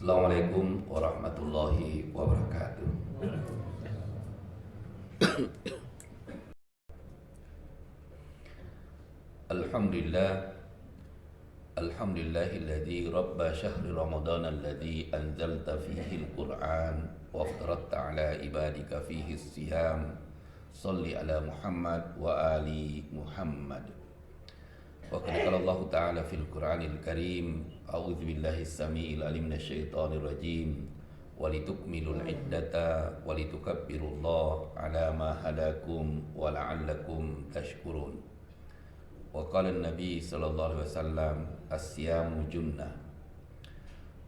Assalamualaikum warahmatullahi wabarakatuh. Alhamdulillah, alhamdulillahilladzi rabba syahri Ramadan alladzi anzalta fihi al-Qur'an wa aftarata ala ibadika fihi as-siyam. Salli ala Muhammad wa ali Muhammad. Wa qad qala Allah Ta'ala fil Qur'anil Karim, a'udzu billahi as-sami'il 'alim minasyaitonir rajim. Walitukmilul iddata walitukabbirullaha ala ma hadakum wa la'allakum tashkurun. Wa qala an-nabi sallallahu alaihi wasallam, as-siyamu junnah.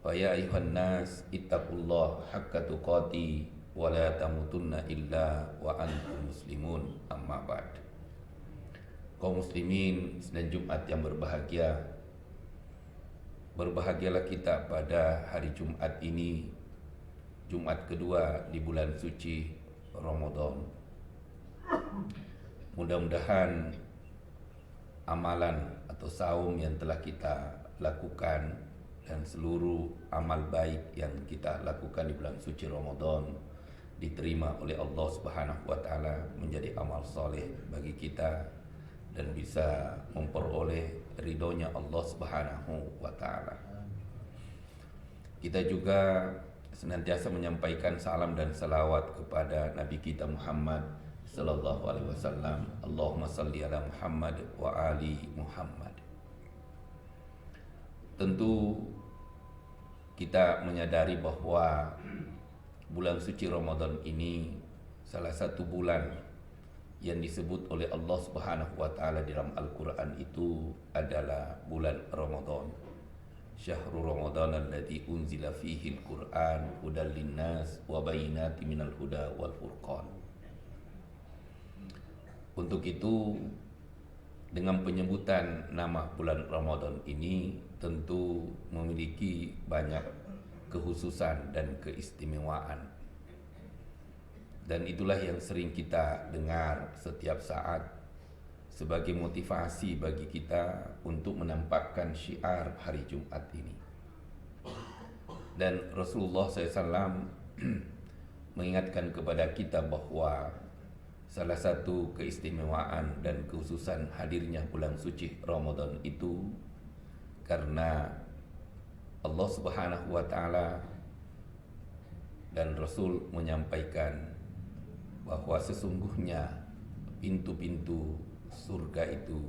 Wa ya ayuhan nas ittaqullaha haqqa tuqati wa la tamutunna illa wa antum muslimun. Amma ba'd. Kaum muslimin dan Jumat yang berbahagia, berbahagialah kita pada hari Jumat ini, Jumat kedua di bulan suci Ramadan. Mudah-mudahan amalan atau saum yang telah kita lakukan dan seluruh amal baik yang kita lakukan di bulan suci Ramadan diterima oleh Allah Subhanahu wa taala menjadi amal soleh bagi kita dan bisa memperoleh ridhonya Allah Subhanahu wa taala. Kita juga senantiasa menyampaikan salam dan salawat kepada Nabi kita Muhammad sallallahu alaihi wasallam. Allahumma salli ala Muhammad wa ali Muhammad. Tentu kita menyadari bahwa bulan suci Ramadan ini salah satu bulan yang disebut oleh Allah Subhanahu wa taala dalam Al-Qur'an itu adalah bulan Ramadan. Syahrul Ramadan alladzi unzila fihi al-Qur'an hudal linnas wa bayyinatin minal huda wal furqan. Untuk itu, dengan penyebutan nama bulan Ramadan ini tentu memiliki banyak kekhususan dan keistimewaan. Dan itulah yang sering kita dengar setiap saat sebagai motivasi bagi kita untuk menampakkan syiar hari Jumat ini. Dan Rasulullah SAW mengingatkan kepada kita bahwa salah satu keistimewaan dan kekhususan hadirnya bulan suci Ramadan itu karena Allah Subhanahu wa taala dan Rasul menyampaikan bahwa sesungguhnya pintu-pintu surga itu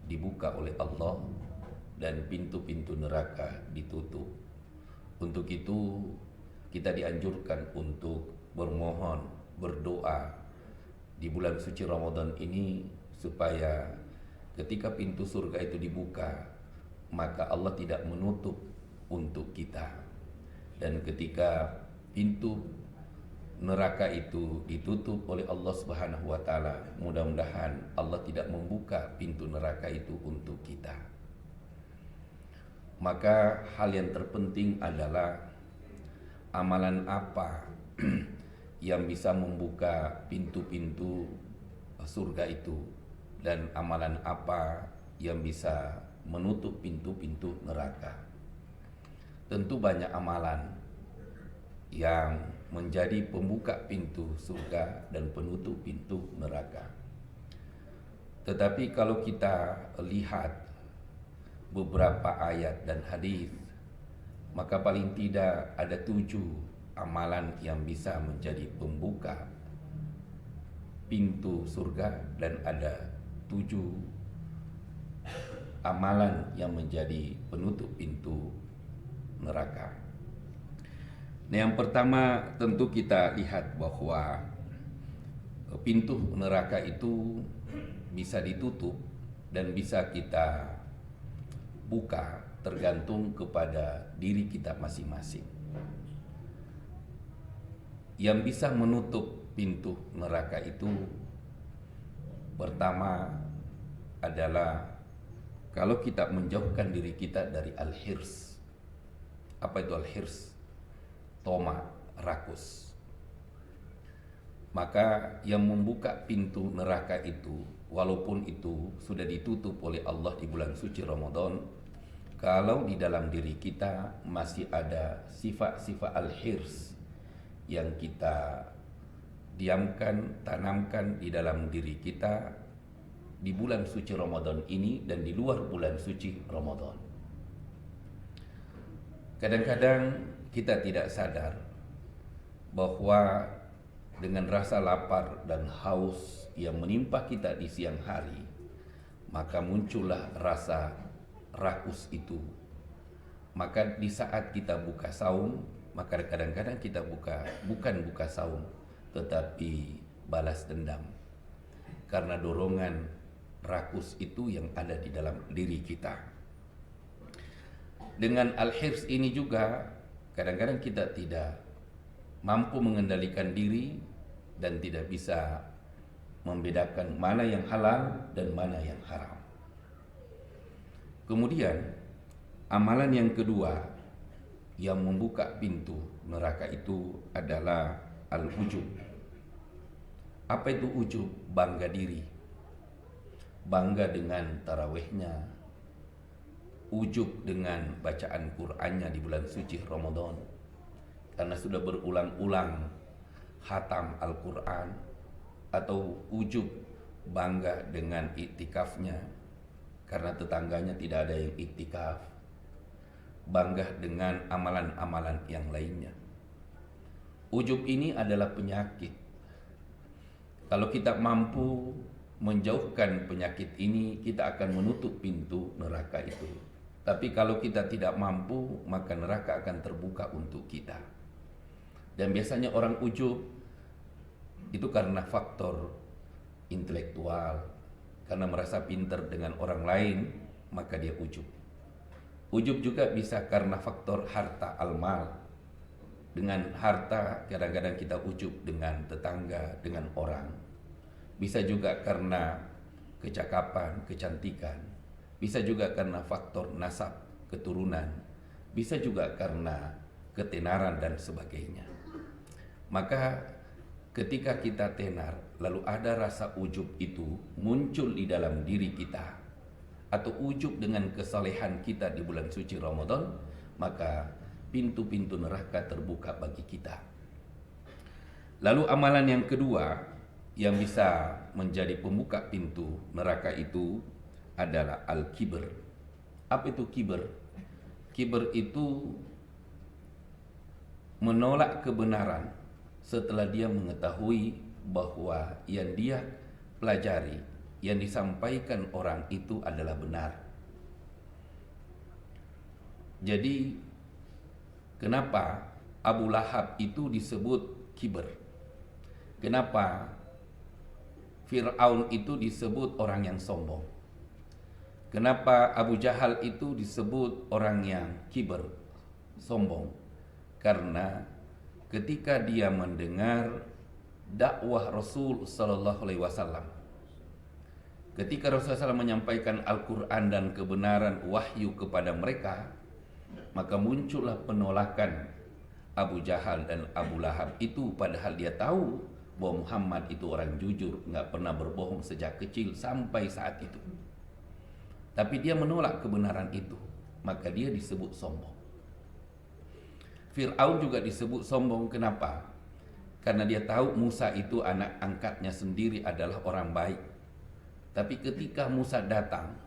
dibuka oleh Allah dan pintu-pintu neraka ditutup. Untuk itu kita dianjurkan untuk bermohon, berdoa di bulan suci Ramadan ini supaya ketika pintu surga itu dibuka, maka Allah tidak menutup untuk kita. Dan ketika pintu neraka itu ditutup oleh Allah Subhanahu wa taala, mudah-mudahan Allah tidak membuka pintu neraka itu untuk kita. Maka hal yang terpenting adalah amalan apa yang bisa membuka pintu-pintu surga itu dan amalan apa yang bisa menutup pintu-pintu neraka. Tentu banyak amalan yang menjadi pembuka pintu surga dan penutup pintu neraka. Tetapi kalau kita lihat beberapa ayat dan hadis, maka paling tidak ada 7 amalan yang bisa menjadi pembuka pintu surga dan ada 7 amalan yang menjadi penutup pintu neraka. Nah, yang pertama tentu kita lihat bahwa pintu neraka itu bisa ditutup dan bisa kita buka tergantung kepada diri kita masing-masing. Yang bisa menutup pintu neraka itu pertama adalah kalau kita menjauhkan diri kita dari al-hirs. Apa itu al-hirs? Toma, rakus. Maka yang membuka pintu neraka itu, walaupun itu sudah ditutup oleh Allah di bulan suci Ramadan, kalau di dalam diri kita masih ada sifat-sifat al-hirs yang kita diamkan, tanamkan di dalam diri kita di bulan suci Ramadan ini dan di luar bulan suci Ramadan. Kadang-kadang kita tidak sadar bahwa dengan rasa lapar dan haus yang menimpa kita di siang hari, maka muncullah rasa rakus itu. Maka di saat kita buka saum, maka kadang-kadang kita bukan buka saum, tetapi balas dendam. Karena dorongan rakus itu yang ada di dalam diri kita. Dengan al-hirs ini juga kadang-kadang kita tidak mampu mengendalikan diri dan tidak bisa membedakan mana yang halal dan mana yang haram. Kemudian amalan yang kedua yang membuka pintu neraka itu adalah al-ujub. Apa itu ujub? Bangga diri. Bangga dengan tarawihnya, ujub dengan bacaan Qur'annya di bulan suci Ramadan, karena sudah berulang-ulang khatam Al-Quran, atau ujub bangga dengan iktikafnya karena tetangganya tidak ada yang iktikaf, bangga dengan amalan-amalan yang lainnya. Ujub ini adalah penyakit. Kalau kita mampu menjauhkan penyakit ini, kita akan menutup pintu neraka itu. Tapi kalau kita tidak mampu, maka neraka akan terbuka untuk kita. Dan biasanya orang ujub itu karena faktor intelektual, karena merasa pintar dengan orang lain, maka dia ujub. Ujub juga bisa karena faktor harta, al-mal. Dengan harta kadang-kadang kita ujub dengan tetangga, dengan orang. Bisa juga karena kecakapan, kecantikan. Bisa juga karena faktor nasab, keturunan. Bisa juga karena ketenaran dan sebagainya. Maka ketika kita tenar, lalu ada rasa ujub itu muncul di dalam diri kita, atau ujub dengan kesalehan kita di bulan suci Ramadan, maka pintu-pintu neraka terbuka bagi kita. Lalu amalan yang kedua yang bisa menjadi pembuka pintu neraka itu adalah al-kibr. Apa itu kibr? Kibr itu menolak kebenaran setelah dia mengetahui bahwa yang dia pelajari, yang disampaikan orang itu adalah benar. Jadi kenapa Abu Lahab itu disebut kibr? Kenapa Fir'aun itu disebut orang yang sombong? Kenapa Abu Jahal itu disebut orang yang kibr, sombong? Karena ketika dia mendengar dakwah Rasul sallallahu alaihi wasallam, ketika Rasulullah SAW menyampaikan Al-Quran dan kebenaran wahyu kepada mereka, maka muncullah penolakan Abu Jahal dan Abu Lahab itu, padahal dia tahu bahwa Muhammad itu orang jujur, nggak pernah berbohong sejak kecil sampai saat itu. Tapi dia menolak kebenaran itu, maka dia disebut sombong. Fir'aun juga disebut sombong. Kenapa? Karena dia tahu Musa itu anak angkatnya sendiri adalah orang baik. Tapi ketika Musa datang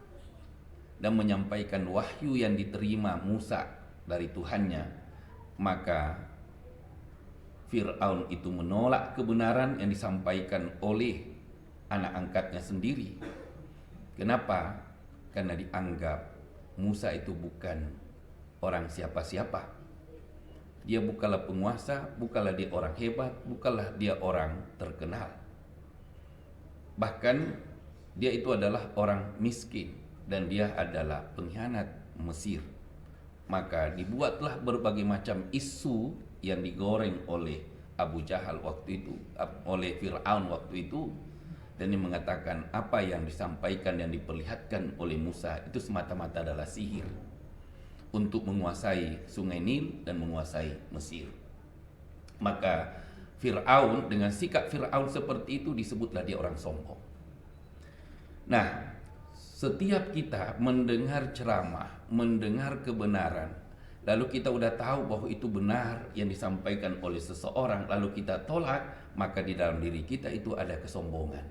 dan menyampaikan wahyu yang diterima Musa dari Tuhannya, maka Fir'aun itu menolak kebenaran yang disampaikan oleh anak angkatnya sendiri. Kenapa? Karena dianggap Musa itu bukan orang siapa-siapa. Dia bukanlah penguasa, bukanlah dia orang hebat, bukanlah dia orang terkenal. Bahkan dia itu adalah orang miskin dan dia adalah pengkhianat Mesir. Maka dibuatlah berbagai macam isu yang digoreng oleh Abu Jahal waktu itu, oleh Fir'aun waktu itu, dan dia mengatakan apa yang disampaikan dan diperlihatkan oleh Musa itu semata-mata adalah sihir untuk menguasai Sungai Nil dan menguasai Mesir. Maka Fir'aun, dengan sikap Fir'aun seperti itu, disebutlah dia orang sombong. Nah, Setiap kita mendengar ceramah, mendengar kebenaran, lalu kita udah tahu bahwa itu benar yang disampaikan oleh seseorang, lalu kita tolak, maka di dalam diri kita itu ada kesombongan.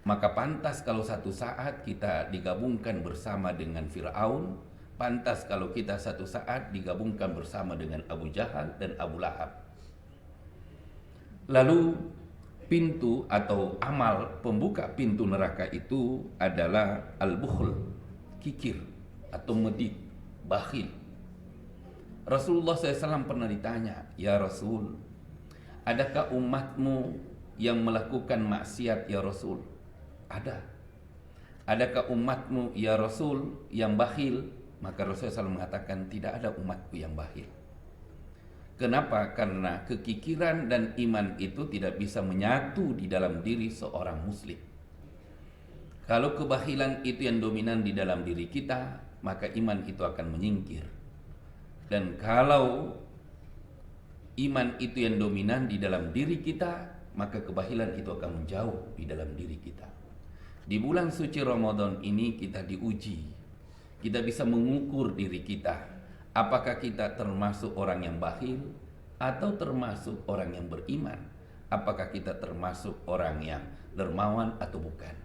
Maka pantas kalau satu saat kita digabungkan bersama dengan Fir'aun, pantas kalau kita satu saat digabungkan bersama dengan Abu Jahal dan Abu Lahab. Lalu pintu atau amal pembuka pintu neraka itu adalah al-bukhl, kikir atau medik, bakhil. Rasulullah SAW pernah ditanya, "Ya Rasul, adakah umatmu yang melakukan maksiat ya Rasul?" Ada. "Adakah umatmu ya Rasul yang bakhil?" Maka Rasulullah SAW mengatakan, tidak ada umatku yang bakhil. Kenapa? Karena kekikiran dan iman itu tidak bisa menyatu di dalam diri seorang muslim. Kalau kebakhilan itu yang dominan di dalam diri kita, maka iman itu akan menyingkir. Dan kalau iman itu yang dominan di dalam diri kita, maka kebakhilan itu akan menjauh di dalam diri kita. Di bulan suci Ramadan ini kita diuji. Kita bisa mengukur diri kita. Apakah kita termasuk orang yang bakhil atau termasuk orang yang beriman? Apakah kita termasuk orang yang dermawan atau bukan?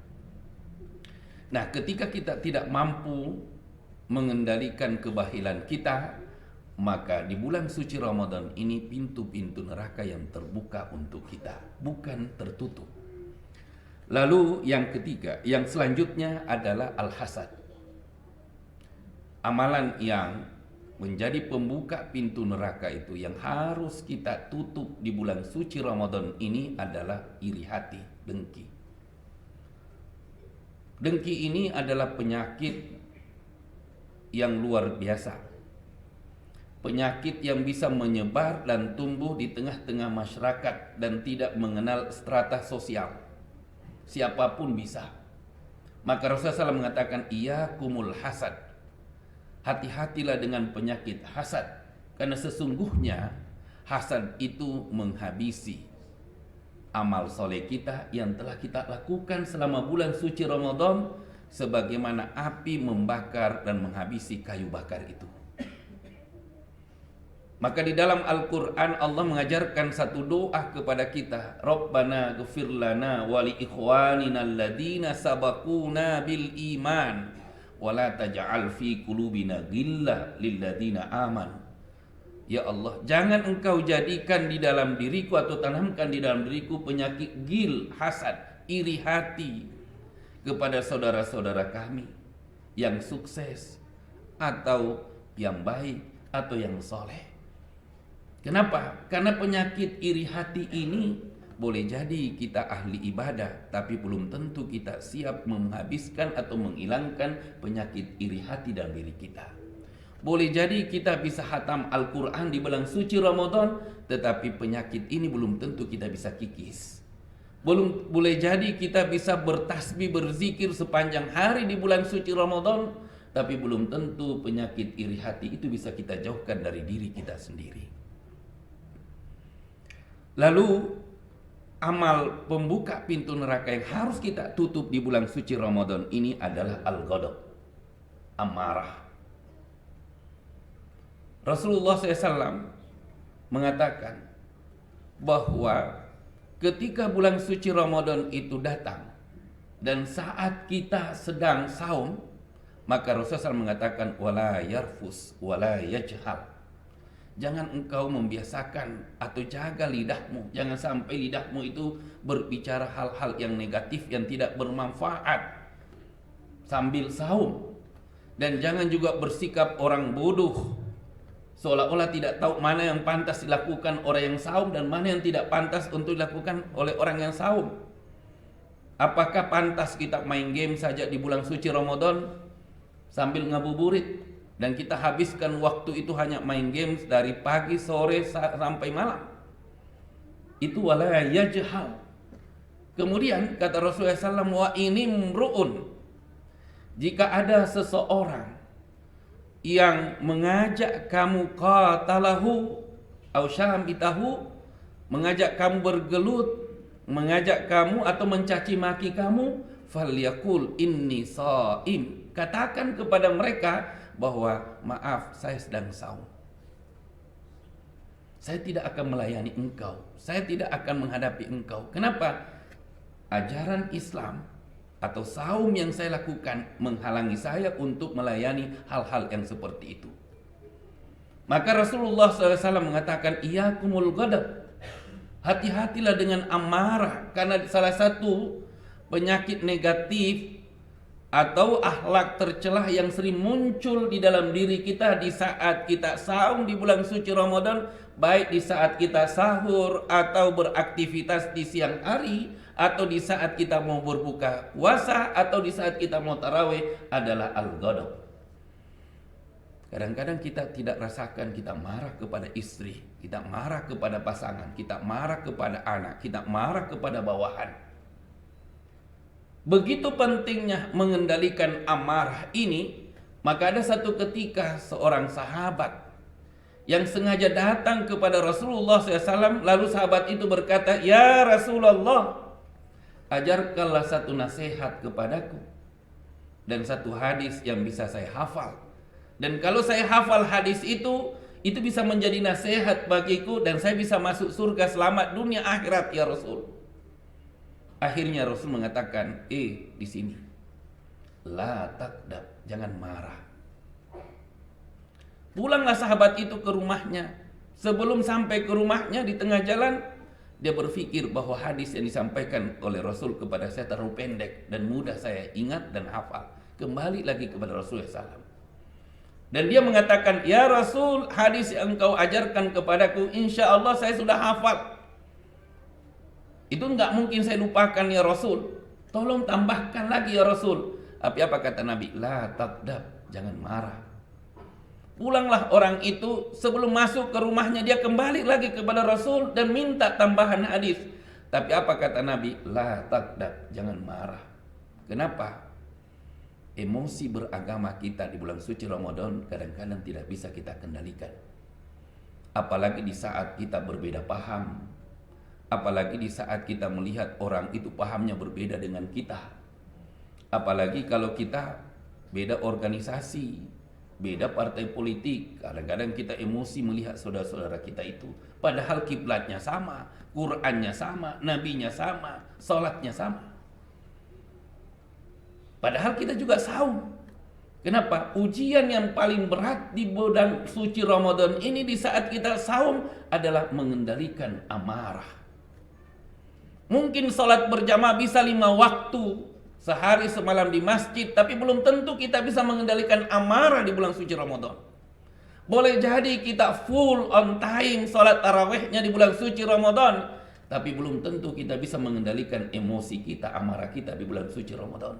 Nah, ketika kita tidak mampu mengendalikan kebakhilan kita, maka di bulan suci Ramadan ini pintu-pintu neraka yang terbuka untuk kita, bukan tertutup. Lalu yang ketiga, yang selanjutnya adalah al-hasad. Amalan yang menjadi pembuka pintu neraka itu yang harus kita tutup di bulan suci Ramadan ini adalah iri hati, dengki. Dengki ini adalah penyakit yang luar biasa. Penyakit yang bisa menyebar dan tumbuh di tengah-tengah masyarakat dan tidak mengenal strata sosial. Siapapun bisa. Maka Rasulullah SAW mengatakan, "Iyakumul hasad." Hati-hatilah dengan penyakit hasad, karena sesungguhnya hasad itu menghabisi amal soleh kita yang telah kita lakukan selama bulan suci Ramadan, sebagaimana api membakar dan menghabisi kayu bakar itu. Maka di dalam Al-Quran Allah mengajarkan satu doa kepada kita, "Rabbana ghfir lana wa li ikhwanina alladhina sabaquna bil iman wala taj'al fi qulubina ghillan lil ladzina amanu." Ya Allah, jangan engkau jadikan di dalam diriku atau tanamkan di dalam diriku penyakit gil, hasad, iri hati kepada saudara-saudara kami yang sukses atau yang baik atau yang soleh. Kenapa? Karena penyakit iri hati ini boleh jadi kita ahli ibadah, tapi belum tentu kita siap menghabiskan atau menghilangkan penyakit iri hati dalam diri kita. Boleh jadi kita bisa hatam Al-Quran di bulan suci Ramadan, tetapi penyakit ini belum tentu kita bisa kikis. Boleh jadi kita bisa bertasbih, berzikir sepanjang hari di bulan suci Ramadan, tapi belum tentu penyakit iri hati itu bisa kita jauhkan dari diri kita sendiri. Lalu amal pembuka pintu neraka yang harus kita tutup di bulan suci Ramadan ini adalah al-ghadab, amarah. Rasulullah SAW mengatakan bahwa ketika bulan suci Ramadan itu datang dan saat kita sedang saum, maka Rasulullah SAW mengatakan, "Wala yarfus wala yajhal." Jangan engkau membiasakan atau jaga lidahmu. Jangan sampai lidahmu itu berbicara hal-hal yang negatif, yang tidak bermanfaat sambil saum. Dan jangan juga bersikap orang bodoh, seolah-olah tidak tahu mana yang pantas dilakukan orang yang saum dan mana yang tidak pantas untuk dilakukan oleh orang yang saum. Apakah pantas kita main game saja di bulan suci Ramadan sambil ngabuburit, dan kita habiskan waktu itu hanya main games dari pagi, sore, sampai malam? Itu wala yajhal. Kemudian kata Rasulullah SAW, "Wa ini mru'un." Jika ada seseorang yang mengajak kamu qatalahu au syamitahu, mengajak kamu bergelut, mengajak kamu atau mencaci maki kamu, falyaqul inni shaim. Katakan kepada mereka bahwa maaf, saya sedang saum. Saya tidak akan melayani engkau. Saya tidak akan menghadapi engkau. Kenapa? Ajaran Islam atau saum yang saya lakukan menghalangi saya untuk melayani hal-hal yang seperti itu. Maka Rasulullah SAW mengatakan, iyakumul ghadab. Hati-hatilah dengan amarah, karena salah satu penyakit negatif atau akhlak tercelah yang sering muncul di dalam diri kita di saat kita saum di bulan suci Ramadan, baik di saat kita sahur atau beraktivitas di siang hari, atau di saat kita mau berbuka puasa, atau di saat kita mau tarawih, adalah al-ghadab. Kadang-kadang kita tidak rasakan, kita marah kepada istri, kita marah kepada pasangan, kita marah kepada anak, kita marah kepada bawahan. Begitu pentingnya mengendalikan amarah ini, maka ada satu ketika seorang sahabat yang sengaja datang kepada Rasulullah SAW, lalu sahabat itu berkata, ya Rasulullah, ajarkanlah satu nasihat kepadaku dan satu hadis yang bisa saya hafal. Dan kalau saya hafal hadis itu bisa menjadi nasihat bagiku dan saya bisa masuk surga selamat dunia akhirat ya Rasul. Akhirnya Rasul mengatakan, di sini, la takdab, jangan marah. Pulanglah sahabat itu ke rumahnya. Sebelum sampai ke rumahnya di tengah jalan, dia berpikir bahwa hadis yang disampaikan oleh Rasul kepada saya terlalu pendek dan mudah saya ingat dan hafal. Kembali lagi kepada Rasulullah SAW. Dan dia mengatakan, ya Rasul, hadis yang engkau ajarkan kepadaku, insya Allah saya sudah hafal. Itu enggak mungkin saya lupakan ya Rasul. Tolong tambahkan lagi ya Rasul. Tapi apa kata Nabi? La takdab, jangan marah. Pulanglah orang itu, sebelum masuk ke rumahnya dia kembali lagi kepada Rasul dan minta tambahan hadis. Tapi apa kata Nabi? La takdab, jangan marah. Kenapa? Emosi beragama kita di bulan suci Ramadan kadang-kadang tidak bisa kita kendalikan. Apalagi di saat kita berbeda paham. Apalagi di saat kita melihat orang itu pahamnya berbeda dengan kita. Apalagi kalau kita beda organisasi, beda partai politik. Kadang-kadang kita emosi melihat saudara-saudara kita itu. Padahal kiblatnya sama, Qur'annya sama, nabinya sama, salatnya sama. Padahal kita juga saum. Kenapa? Ujian yang paling berat di bulan suci Ramadan ini di saat kita saum adalah mengendalikan amarah. Mungkin sholat berjamaah bisa 5 waktu sehari semalam di masjid, tapi belum tentu kita bisa mengendalikan amarah di bulan suci Ramadan. Boleh jadi kita full on time sholat tarawihnya di bulan suci Ramadan, tapi belum tentu kita bisa mengendalikan emosi kita, amarah kita di bulan suci Ramadan.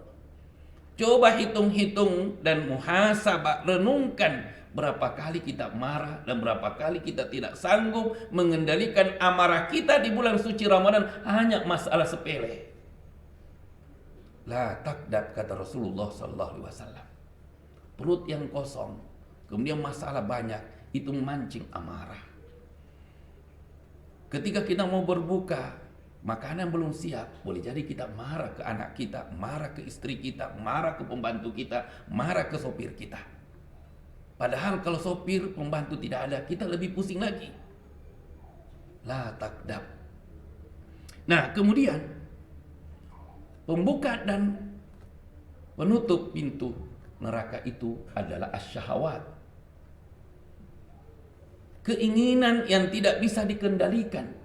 Coba hitung-hitung dan muhasabah, renungkan berapa kali kita marah dan berapa kali kita tidak sanggup mengendalikan amarah kita di bulan suci Ramadan, hanya masalah sepele. La takdab, kata Rasulullah SAW. Perut yang kosong, kemudian masalah banyak, itu memancing amarah. Ketika kita mau berbuka, makanan belum siap, boleh jadi kita marah ke anak kita, marah ke istri kita, marah ke pembantu kita, marah ke sopir kita. Padahal kalau sopir, pembantu tidak ada, kita lebih pusing lagi. La takdab. Nah, kemudian pembuka dan penutup pintu neraka itu adalah asyahawat. Keinginan yang tidak bisa dikendalikan.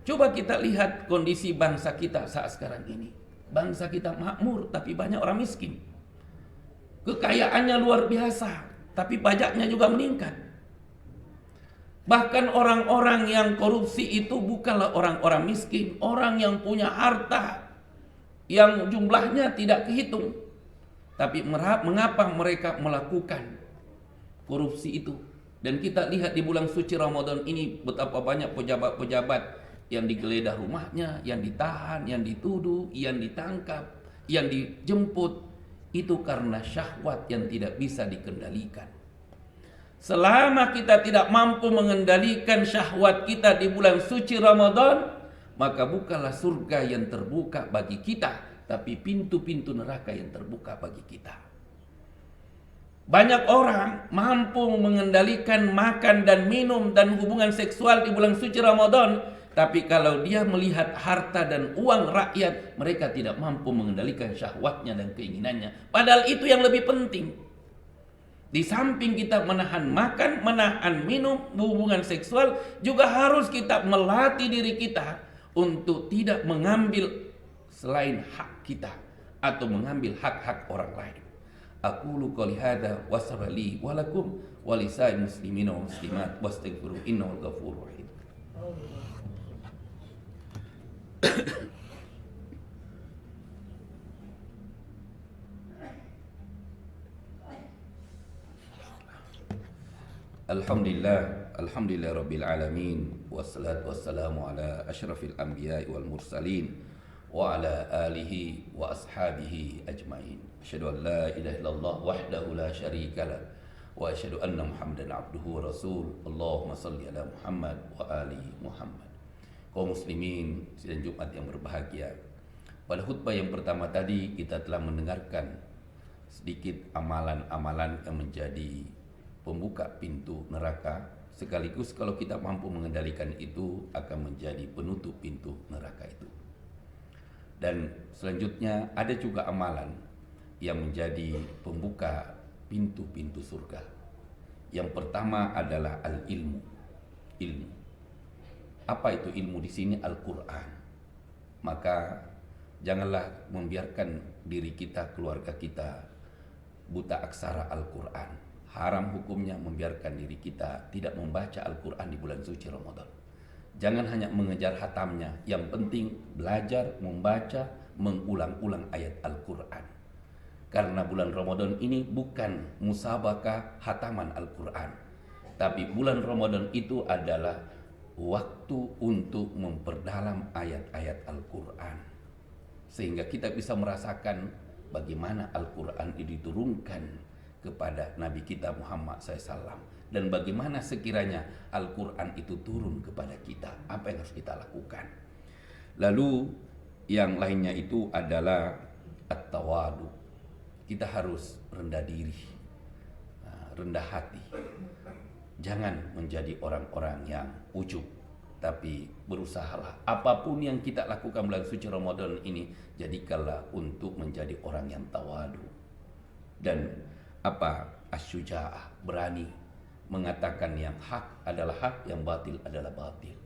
Coba kita lihat kondisi bangsa kita saat sekarang ini. Bangsa kita makmur, tapi banyak orang miskin. Kekayaannya luar biasa, tapi pajaknya juga meningkat. Bahkan orang-orang yang korupsi itu bukanlah orang-orang miskin, orang yang punya harta yang jumlahnya tidak kehitung. Tapi mengapa mereka melakukan korupsi itu? Dan kita lihat di bulan suci Ramadan ini betapa banyak pejabat-pejabat yang digeledah rumahnya, yang ditahan, yang dituduh, yang ditangkap, yang dijemput. Itu karena syahwat yang tidak bisa dikendalikan. Selama kita tidak mampu mengendalikan syahwat kita di bulan suci Ramadan, maka bukalah surga yang terbuka bagi kita. tapi pintu-pintu neraka yang terbuka bagi kita. Banyak orang mampu mengendalikan makan dan minum dan hubungan seksual di bulan suci Ramadan, tapi kalau dia melihat harta dan uang rakyat, mereka tidak mampu mengendalikan syahwatnya dan keinginannya. Padahal itu yang lebih penting. Di samping kita menahan makan, menahan minum, hubungan seksual, juga harus kita melatih diri kita untuk tidak mengambil selain hak kita atau mengambil hak-hak orang lain. Aqulu qouli hadza wa salli wa lakum wa lisa'il muslimina wal muslimat wastaghfiru innahu ghafurur rahim. Alhamdulillah rabbil alamin, wassalatu wassalamu ala asyrafil anbiya'i wal mursalin wa ala alihi wa ashabihi ajmain. Asyhadu an la ilaha illallah wahdahu la syarikalah wa asyhadu anna Muhammadan abduhu wa rasul. Allahumma salli ala Muhammad wa ali Muhammad. Kaum muslimin sidang Jumat yang berbahagia, pada khutbah yang pertama tadi kita telah mendengarkan sedikit amalan-amalan yang menjadi pembuka pintu neraka, sekaligus kalau kita mampu mengendalikan itu akan menjadi penutup pintu neraka itu. Dan selanjutnya ada juga amalan yang menjadi pembuka pintu-pintu surga. Yang pertama adalah al-ilmu. Ilmu. Apa itu ilmu di sini? Al-Quran. Maka janganlah membiarkan diri kita, keluarga kita buta aksara Al-Quran. Haram hukumnya membiarkan diri kita tidak membaca Al-Quran di bulan suci Ramadan. Jangan hanya mengejar hatamnya, yang penting belajar membaca, mengulang-ulang ayat Al-Quran. Karena bulan Ramadan ini bukan musabakah hataman Al-Quran, tapi bulan Ramadan itu adalah waktu untuk memperdalam ayat-ayat Al-Quran, sehingga kita bisa merasakan bagaimana Al-Quran diturunkan kepada Nabi kita Muhammad SAW, dan bagaimana sekiranya Al-Quran itu turun kepada kita, apa yang harus kita lakukan. Lalu yang lainnya itu adalah at-tawadu. Kita harus rendah diri, rendah hati. Jangan menjadi orang-orang yang ujub, tapi berusahalah apapun yang kita lakukan bulan suci Ramadan ini, jadikanlah untuk menjadi orang yang tawadu. Dan asyuja'ah, berani mengatakan yang hak adalah hak, yang batil adalah batil.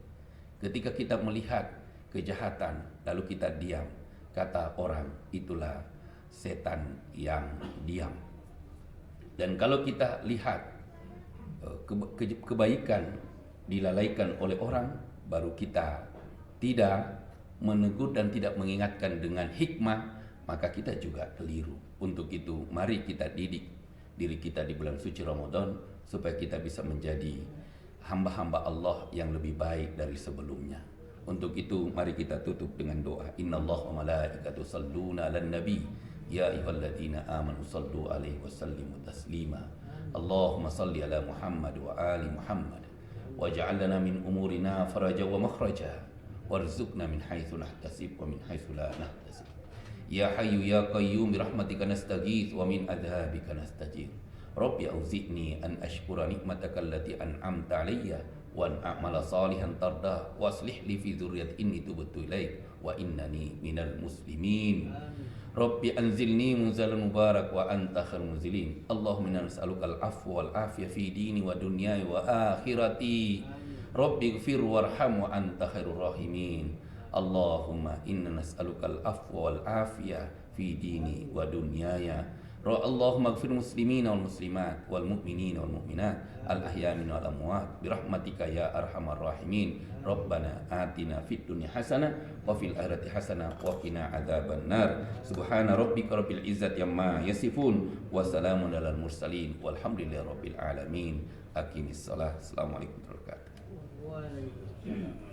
Ketika kita melihat kejahatan lalu kita diam, kata orang itulah setan yang diam. Dan kalau kita lihat kebaikan dilalaikan oleh orang, baru kita tidak menegur dan tidak mengingatkan dengan hikmah, maka kita juga keliru. Untuk itu mari kita didik diri kita di bulan suci Ramadan supaya kita bisa menjadi hamba-hamba Allah yang lebih baik dari sebelumnya. Untuk itu mari kita tutup dengan doa. Innallaha wa malaikatahu yusholluna 'alan nabi ya ayyuhalladzina amanu shallu 'alaihi wa sallimu taslima. Allahumma shalli ala Muhammad wa ali Muhammad waj'al lana min umurina faraja wa makhraja warzuqna min haitsu nahtasib wa min haitsu la nahtasib. Ya Hayyu ya Qayyum birahmatika nastaghits wa min adzabika nastajir. Rabbi auzi'ni an ashkura nikmataka allati an'amta 'alayya wa an a'mala salihan tardah wa aslih li fi dzurriyyati inni tubtu ilaik wa innani minal muslimin. Rabbi anzilni munzalan mubarak wa anta khairul munzilin. Allahumma inna nas'aluka al-'afwa wal 'afiyah fi dini wa dunyaya wa akhirati. Rabbi ighfir warham wa anta khairur rahimin. Allahumma inna nas'aluka al-'afwa wal 'afiyah fi dini wa dunyaya. Allahumma ighfir muslimina wal muslimat wal mu'minina wal mu'minat al-ahya'i minhum wal amwat birahmatika ya arhamar rahimin. Rabbana atina fid dunya hasanah wa fil akhirati hasanah wa qina adzabannar. Subhana rabbika rabbil izzati amma yasifun wa salamun alal mursalin walhamdulillahi rabbil alamin. Aqimissalah. Assalamualaikum warahmatullahi wabarakatuh.